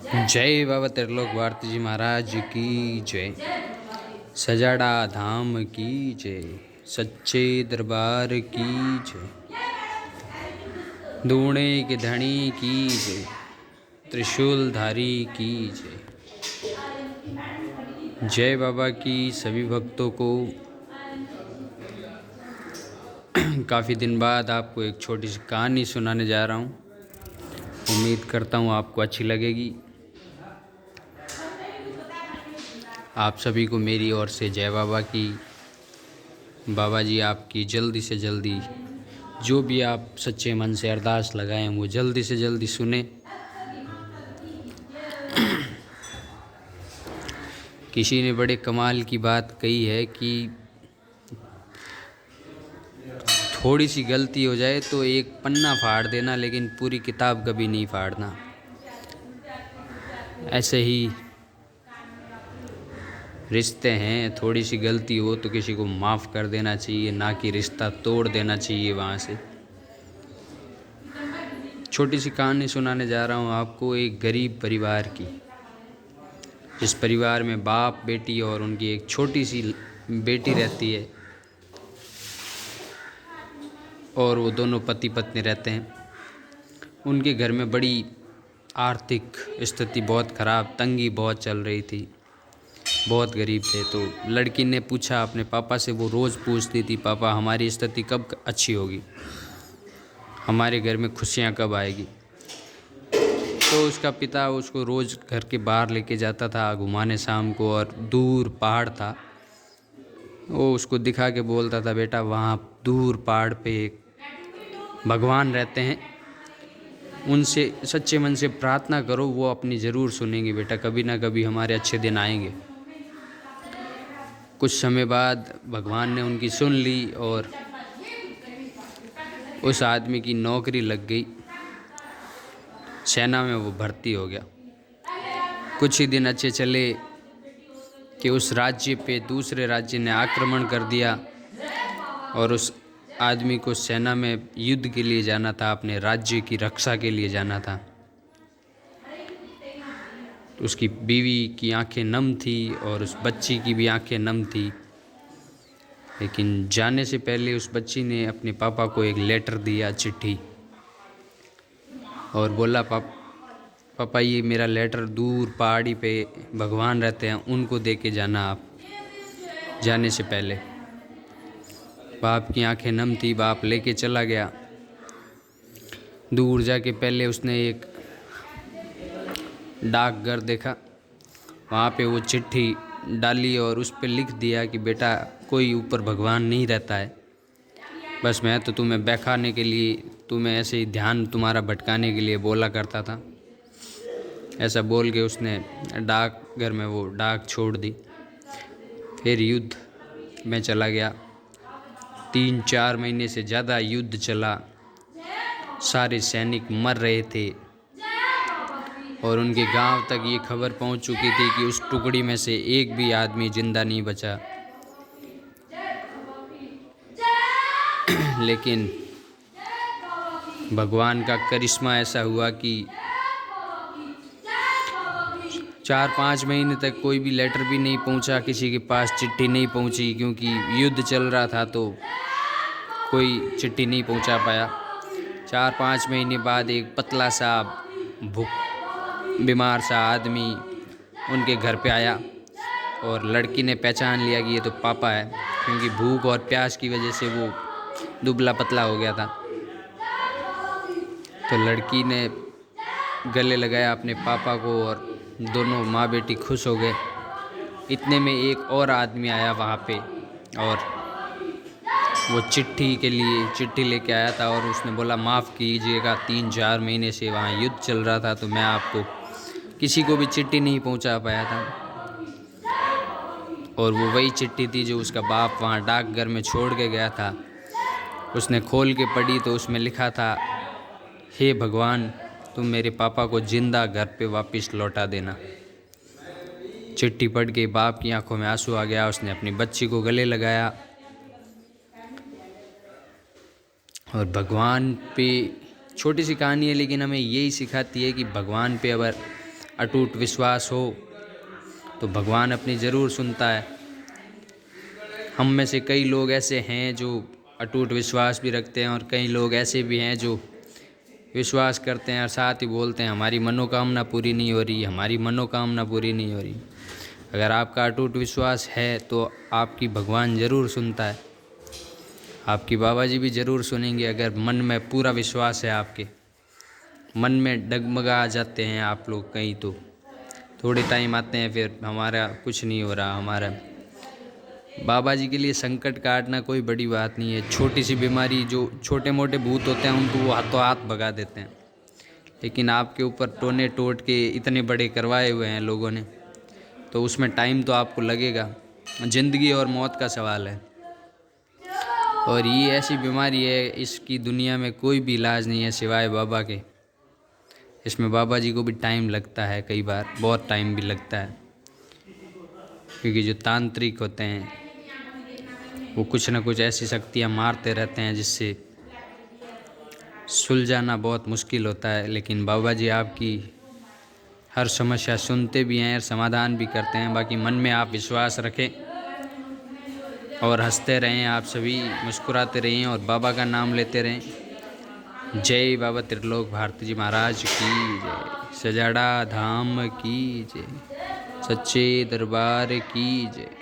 जय बाबा त्रिलोक भारती जी महाराज की जय। सजाड़ा धाम की जय। सच्चे दरबार की जय। दूणे के धनी की जय। त्रिशूलधारी की जय। जय बाबा की सभी भक्तों को काफ़ी दिन बाद आपको एक छोटी सी कहानी सुनाने जा रहा हूँ। उम्मीद करता हूँ आपको अच्छी लगेगी। आप सभी को मेरी ओर से जय बाबा की। बाबा जी आपकी जल्दी से जल्दी जो भी आप सच्चे मन से अरदास लगाएं वो जल्दी से जल्दी सुने। किसी ने बड़े कमाल की बात कही है कि थोड़ी सी गलती हो जाए तो एक पन्ना फाड़ देना, लेकिन पूरी किताब कभी नहीं फाड़ना। ऐसे ही रिश्ते हैं, थोड़ी सी गलती हो तो किसी को माफ़ कर देना चाहिए, ना कि रिश्ता तोड़ देना चाहिए वहाँ से। छोटी सी कहानी सुनाने जा रहा हूँ आपको एक गरीब परिवार की, जिस परिवार में बाप बेटी और उनकी एक छोटी सी बेटी रहती है और वो दोनों पति पत्नी रहते हैं। उनके घर में बड़ी आर्थिक स्थिति बहुत ख़राब, तंगी बहुत चल रही थी, बहुत गरीब थे। तो लड़की ने पूछा अपने पापा से, वो रोज़ पूछती थी, पापा हमारी स्थिति कब अच्छी होगी, हमारे घर में खुशियाँ कब आएगी। तो उसका पिता उसको रोज़ घर के बाहर लेके जाता था घुमाने शाम को, और दूर पहाड़ था, वो उसको दिखा के बोलता था, बेटा वहाँ दूर पहाड़ पे एक भगवान रहते हैं, उनसे सच्चे मन से प्रार्थना करो, वो अपनी ज़रूर सुनेंगे बेटा, कभी ना कभी हमारे अच्छे दिन आएंगे। कुछ समय बाद भगवान ने उनकी सुन ली और उस आदमी की नौकरी लग गई, सेना में वो भर्ती हो गया। कुछ ही दिन अच्छे चले कि उस राज्य पे दूसरे राज्य ने आक्रमण कर दिया और उस आदमी को सेना में युद्ध के लिए जाना था, अपने राज्य की रक्षा के लिए जाना था। उसकी बीवी की आंखें नम थी और उस बच्ची की भी आंखें नम थी, लेकिन जाने से पहले उस बच्ची ने अपने पापा को एक लेटर दिया, चिट्ठी, और बोला, पापा ये मेरा लेटर दूर पहाड़ी पे भगवान रहते हैं, उनको दे के जाना आप जाने से पहले। बाप की आंखें नम थी, बाप लेके चला गया। दूर जाके पहले उसने एक डाकघर देखा, वहाँ पे वो चिट्ठी डाली और उस पे लिख दिया कि बेटा कोई ऊपर भगवान नहीं रहता है, बस मैं तो तुम्हें बहकाने के लिए, तुम्हें ऐसे ही ध्यान तुम्हारा भटकाने के लिए बोला करता था। ऐसा बोल के उसने डाकघर में वो डाक छोड़ दी। फिर युद्ध में चला गया। 3-4 महीने से ज़्यादा युद्ध चला, सारे सैनिक मर रहे थे और उनके गांव तक ये खबर पहुंच चुकी थी कि उस टुकड़ी में से एक भी आदमी जिंदा नहीं बचा। लेकिन भगवान का करिश्मा ऐसा हुआ कि 4-5 महीने तक कोई भी लेटर भी नहीं पहुंचा, किसी के पास चिट्ठी नहीं पहुंची, क्योंकि युद्ध चल रहा था तो कोई चिट्ठी नहीं पहुंचा पाया। 4-5 महीने बाद एक पतला सा बीमार सा आदमी उनके घर पे आया और लड़की ने पहचान लिया कि ये तो पापा है, क्योंकि भूख और प्यास की वजह से वो दुबला पतला हो गया था। तो लड़की ने गले लगाया अपने पापा को और दोनों माँ बेटी खुश हो गए। इतने में एक और आदमी आया वहाँ पे और वो चिट्ठी लेके आया था और उसने बोला, माफ़ कीजिएगा, 3-4 महीने से वहाँ युद्ध चल रहा था तो मैं आपको किसी को भी चिट्ठी नहीं पहुँचा पाया था। और वो वही चिट्ठी थी जो उसका बाप वहाँ डाकघर में छोड़ के गया था। उसने खोल के पढ़ी तो उसमें लिखा था, हे भगवान, तुम मेरे पापा को जिंदा घर पे वापस लौटा देना। चिट्ठी पढ़ के बाप की आंखों में आंसू आ गया। उसने अपनी बच्ची को गले लगाया और भगवान पे, छोटी सी कहानी है लेकिन हमें यही सिखाती है कि भगवान पे अगर अटूट विश्वास हो तो भगवान अपनी ज़रूर सुनता है। हम में से कई लोग ऐसे हैं जो अटूट विश्वास भी रखते हैं और कई लोग ऐसे भी हैं जो विश्वास करते हैं और साथ ही बोलते हैं हमारी मनोकामना पूरी नहीं हो रही, हमारी मनोकामना पूरी नहीं हो रही। अगर आपका अटूट विश्वास है तो आपकी भगवान ज़रूर सुनता है, आपकी बाबा जी भी ज़रूर सुनेंगे। अगर मन में पूरा विश्वास है, आपके मन में डगमगा जाते हैं आप लोग कहीं तो थोड़े टाइम आते हैं फिर हमारा कुछ नहीं हो रहा। हमारा बाबा जी के लिए संकट काटना कोई बड़ी बात नहीं है। छोटी सी बीमारी, जो छोटे मोटे भूत होते हैं उनको वो हाथों हाथ भगा देते हैं, लेकिन आपके ऊपर टोने टोट के इतने बड़े करवाए हुए हैं लोगों ने, तो उसमें टाइम तो आपको लगेगा। ज़िंदगी और मौत का सवाल है और ये ऐसी बीमारी है, इसकी दुनिया में कोई भी इलाज नहीं है सिवाय बाबा के। इसमें बाबा जी को भी टाइम लगता है, कई बार बहुत टाइम भी लगता है, क्योंकि जो तांत्रिक होते हैं वो कुछ ना कुछ ऐसी शक्तियाँ मारते रहते हैं जिससे सुलझाना बहुत मुश्किल होता है। लेकिन बाबा जी आपकी हर समस्या सुनते भी हैं और समाधान भी करते हैं। बाकी मन में आप विश्वास रखें और हंसते रहें, आप सभी मुस्कुराते रहें और बाबा का नाम लेते रहें। जय बाबा त्रिलोक भारती जी महाराज की जय, सजाड़ा धाम की जय, सच्चे दरबार की जय।